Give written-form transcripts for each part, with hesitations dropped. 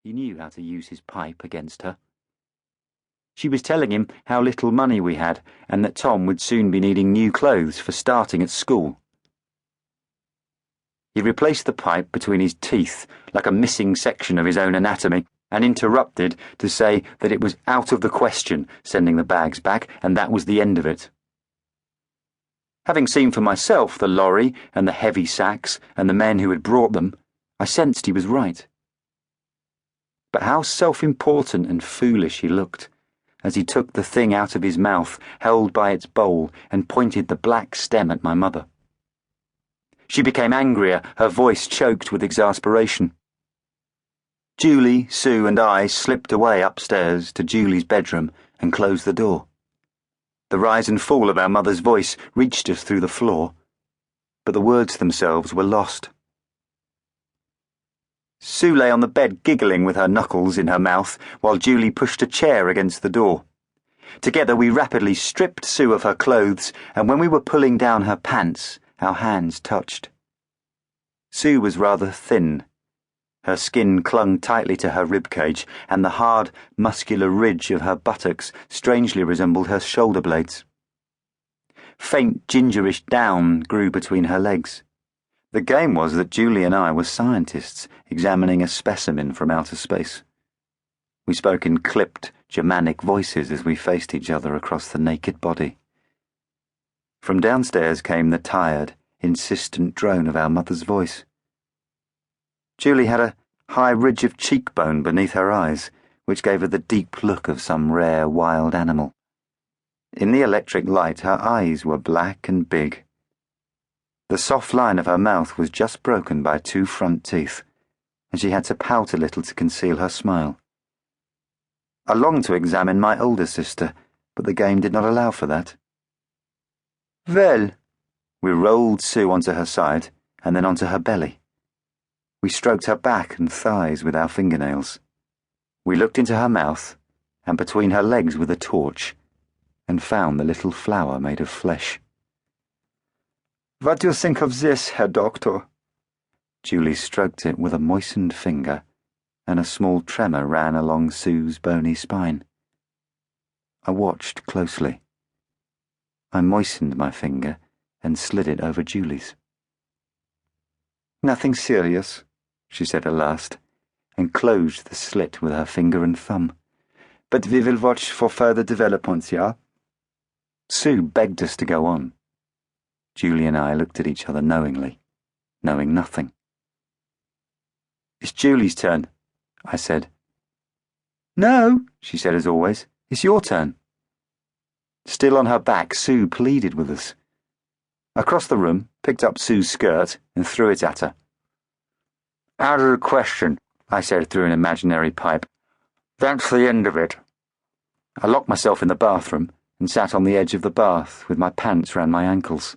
He knew how to use his pipe against her. She was telling him how little money we had and that Tom would soon be needing new clothes for starting at school. He replaced the pipe between his teeth like a missing section of his own anatomy and interrupted to say that it was out of the question sending the bags back, and that was the end of it. Having seen for myself the lorry and the heavy sacks and the men who had brought them, I sensed he was right. But how self-important and foolish he looked as he took the thing out of his mouth, held by its bowl, and pointed the black stem at my mother. She became angrier, her voice choked with exasperation. Julie, Sue, and I slipped away upstairs to Julie's bedroom and closed the door. The rise and fall of our mother's voice reached us through the floor, but the words themselves were lost. Sue lay on the bed giggling with her knuckles in her mouth while Julie pushed a chair against the door. Together we rapidly stripped Sue of her clothes, and when we were pulling down her pants, our hands touched. Sue was rather thin. Her skin clung tightly to her ribcage, and the hard, muscular ridge of her buttocks strangely resembled her shoulder blades. Faint gingerish down grew between her legs. The game was that Julie and I were scientists examining a specimen from outer space. We spoke in clipped, Germanic voices as we faced each other across the naked body. From downstairs came the tired, insistent drone of our mother's voice. Julie had a high ridge of cheekbone beneath her eyes, which gave her the deep look of some rare wild animal. In the electric light, her eyes were black and big. The soft line of her mouth was just broken by 2 front teeth, and she had to pout a little to conceal her smile. I longed to examine my older sister, but the game did not allow for that. Well, we rolled Sue onto her side and then onto her belly. We stroked her back and thighs with our fingernails. We looked into her mouth and between her legs with a torch and found the little flower made of flesh. What do you think of this, Herr Doctor? Julie stroked it with a moistened finger, and a small tremor ran along Sue's bony spine. I watched closely. I moistened my finger and slid it over Julie's. Nothing serious, she said at last, and closed the slit with her finger and thumb. But we will watch for further developments, yeah? Sue begged us to go on. Julie and I looked at each other knowingly, knowing nothing. It's Julie's turn, I said. No, she said as always. It's your turn. Still on her back, Sue pleaded with us. I crossed the room, picked up Sue's skirt, and threw it at her. Out of the question, I said through an imaginary pipe. That's the end of it. I locked myself in the bathroom and sat on the edge of the bath with my pants round my ankles.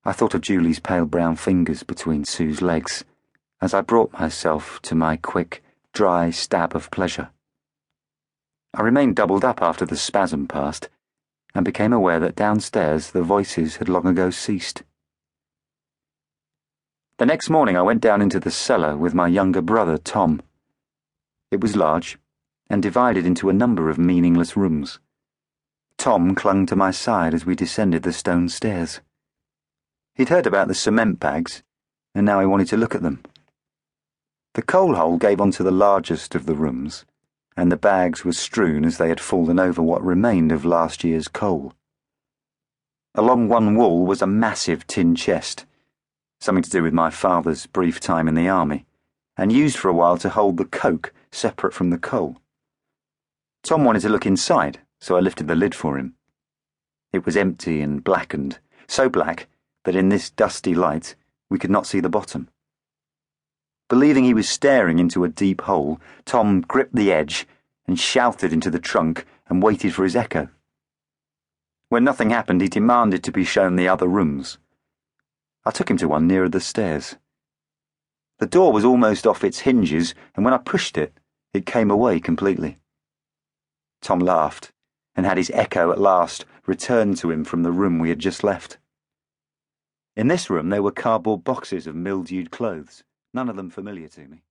I thought of Julie's pale brown fingers between Sue's legs as I brought myself to my quick, dry stab of pleasure. I remained doubled up after the spasm passed and became aware that downstairs the voices had long ago ceased. The next morning I went down into the cellar with my younger brother, Tom. It was large and divided into a number of meaningless rooms. Tom clung to my side as we descended the stone stairs. He'd heard about the cement bags, and now he wanted to look at them. The coal hole gave onto the largest of the rooms, and the bags were strewn as they had fallen over what remained of last year's coal. Along one wall was a massive tin chest, something to do with my father's brief time in the army, and used for a while to hold the coke separate from the coal. Tom wanted to look inside, so I lifted the lid for him. It was empty and blackened, so black that in this dusty light we could not see the bottom. Believing he was staring into a deep hole, Tom gripped the edge and shouted into the trunk and waited for his echo. When nothing happened, he demanded to be shown the other rooms. I took him to one nearer the stairs. The door was almost off its hinges, and when I pushed it, it came away completely. Tom laughed and had his echo at last returned to him from the room we had just left. In this room there were cardboard boxes of mildewed clothes, none of them familiar to me.